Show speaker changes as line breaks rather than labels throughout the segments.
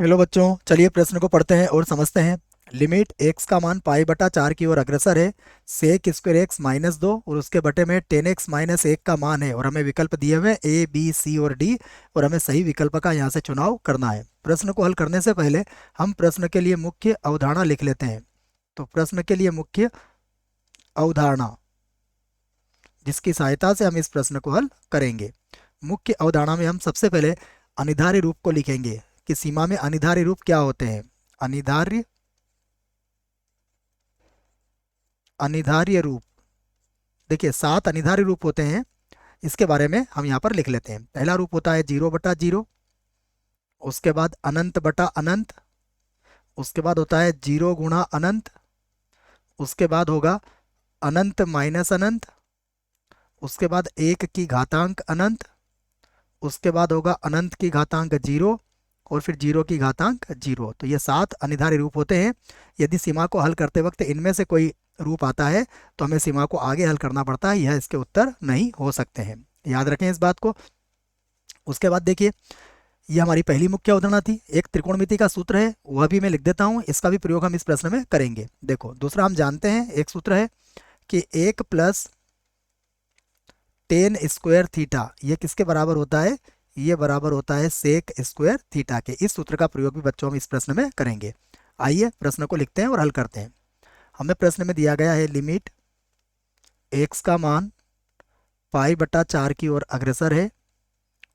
Hello बच्चों, चलिए प्रश्न को पढ़ते हैं और समझते हैं। लिमिट x का मान पाई बटा 4 की ओर अग्रसर है। सेक स्क्वायर एक्स माइनस 2 और उसके बटे में 10x माइनस 1 का मान है और हमें विकल्प दिए हुए ए बी सी और डी और हमें सही विकल्प का यहाँ से चुनाव करना है। प्रश्न को हल करने से पहले हम प्रश्न के लिए मुख्य अवधारणा लिख लेते हैं। तो प्रश्न के लिए मुख्य अवधारणा जिसकी सहायता से हम इस प्रश्न को हल करेंगे। मुख्य अवधारणा में हम सबसे पहले अनिवार्य रूप को लिखेंगे कि सीमा में अनिवार्य रूप क्या होते हैं। अनिवार्य अनिवार्य रूप, देखिए 7 अनिवार्य रूप होते हैं। इसके बारे में हम यहाँ पर लिख लेते हैं। पहला रूप होता है 0/0, उसके बाद अनंत बटा अनंत, उसके बाद होता है 0 गुणा अनंत, उसके बाद होगा अनंत माइनस अनंत, उसके बाद 1 की घातांक अनंत, उसके बाद होगा अनंत की घातांक 0 और फिर 0 की घातांक 0। तो ये 7 अनिवार्य रूप होते हैं। यदि सीमा को हल करते वक्त इनमें से कोई रूप आता है तो हमें सीमा को आगे हल करना पड़ता है, यह इसके उत्तर नहीं हो सकते हैं। याद रखें इस बात को। उसके बाद देखिए, ये हमारी पहली मुख्य अवधारणा थी। एक त्रिकोणमिति का सूत्र है, वह भी मैं लिख देता हूँ, इसका भी प्रयोग हम इस प्रश्न में करेंगे। देखो, दूसरा हम जानते हैं, एक सूत्र है कि 1 प्लस टेन स्क्वायर थीटा ये किसके बराबर होता है। ये बराबर होता है सेक स्क्वायर थीटा के। इस सूत्र का प्रयोग भी बच्चों हम इस प्रश्न में करेंगे। आइए प्रश्न को लिखते हैं और हल करते हैं। हमें प्रश्न में दिया गया है लिमिट x का मान पाई बटा 4 की ओर अग्रसर है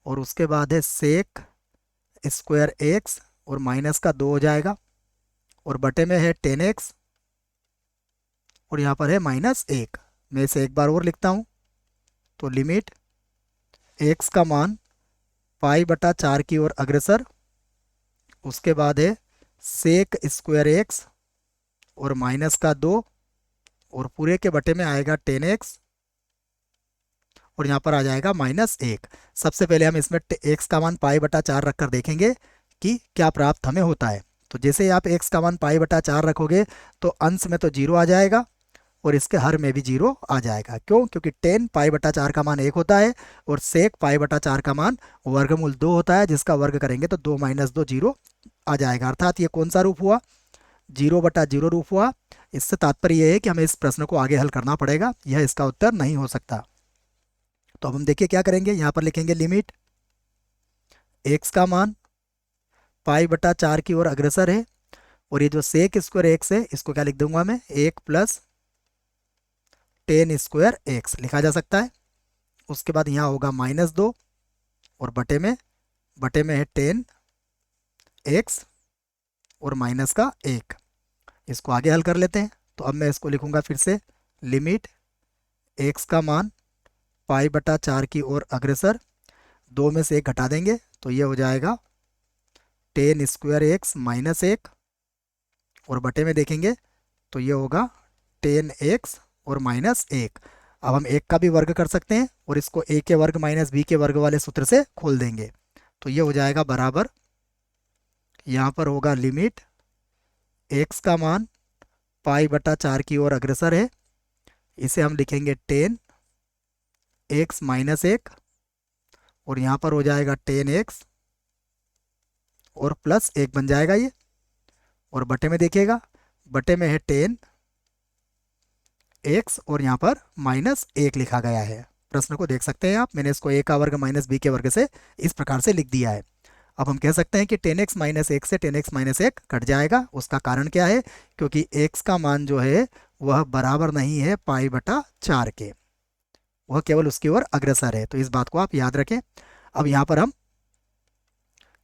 और उसके बाद है सेक स्क्वायर एक्स और माइनस का 2 हो जाएगा और बटे में है 10x और यहाँ पर है -1। मैं इसे एक बार और लिखता हूँ। तो लिमिट x का मान पाई बटा 4 की ओर अग्रसर, उसके बाद है सेक स्क्वायर एक्स और माइनस का 2 और पूरे के बटे में आएगा 10x और यहाँ पर आ जाएगा -1। सबसे पहले हम इसमें x का मान पाई बटा 4 रखकर देखेंगे कि क्या प्राप्त हमें होता है। तो जैसे ही आप x का मान पाई बटा 4 रखोगे तो अंश में तो 0 आ जाएगा और इसके हर में भी 0 आ जाएगा। क्यों? क्योंकि 10 पाई बटा 4 का मान 1 होता है और सेक पाई बटा 4 का मान वर्गमूल 2 होता है, जिसका वर्ग करेंगे तो 2 - 2 0 आ जाएगा। अर्थात ये कौन सा रूप हुआ? 0/0 रूप हुआ। इससे तात्पर्य यह है कि हमें इस प्रश्न को आगे हल करना पड़ेगा, यह इसका उत्तर नहीं हो सकता। तो अब हम देखिए क्या करेंगे। यहाँ पर लिखेंगे लिमिट x का मान पाई बटा 4 की ओर अग्रसर है और ये जो सेक स्क्वायर एक्स है इसको क्या लिख दूंगा मैं, 1 प्लस 10 स्क्वायर एक्स लिखा जा सकता है। उसके बाद यहाँ होगा -2 और बटे में है 10x और माइनस का 1। इसको आगे हल कर लेते हैं। तो अब मैं इसको लिखूंगा फिर से, लिमिट x का मान पाई बटा 4 की ओर अग्रसर, 2 में से 1 घटा देंगे तो ये हो जाएगा 10 स्क्वायर एक्स माइनस 1 और बटे में देखेंगे तो ये होगा 10x और -1। अब हम 1 का भी वर्ग कर सकते हैं और इसको a के वर्ग माइनस b के वर्ग वाले सूत्र से खोल देंगे तो ये हो जाएगा बराबर, यहाँ पर होगा लिमिट x का मान पाई बटा 4 की ओर अग्रसर है, इसे हम लिखेंगे 10x माइनस 1 और यहाँ पर हो जाएगा 10x और प्लस 1 बन जाएगा ये और बटे में देखिएगा, बटे में है 10x और यहाँ पर -1 लिखा गया है। प्रश्न को देख सकते हैं आप, मैंने इसको a का वर्ग माइनस b के वर्ग से इस प्रकार से लिख दिया है। अब हम कह सकते हैं कि 10x - 1 से 10x - 1 कट जाएगा। उसका कारण क्या है? क्योंकि x का मान जो है वह बराबर नहीं है पाई बटा 4 के, वह केवल उसकी ओर अग्रसर है। तो इस बात को आप याद रखें। अब यहाँ पर हम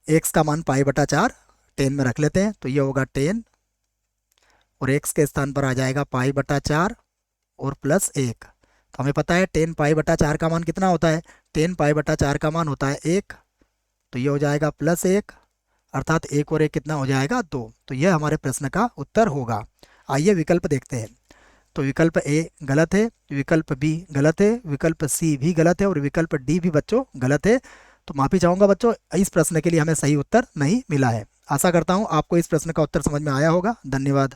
x का मान पाई बटा 4 10 में रख लेते हैं तो ये होगा 10 और x के स्थान पर आ जाएगा पाई बटा 4 और प्लस 1। तो हमें पता है 10 पाई बटा 4 का मान कितना होता है? 10 पाई बटा 4 का मान होता है 1, तो ये हो जाएगा +1 अर्थात 1 और 1 कितना हो जाएगा? 2। तो यह हमारे प्रश्न का उत्तर होगा। आइए विकल्प देखते हैं। तो विकल्प ए गलत है, विकल्प बी गलत है, विकल्प सी भी गलत है और विकल्प डी भी बच्चों गलत है। तो माफ़ी चाहूँगा बच्चों, इस प्रश्न के लिए हमें सही उत्तर नहीं मिला है। आशा करता हूँ आपको इस प्रश्न का उत्तर समझ में आया होगा। धन्यवाद।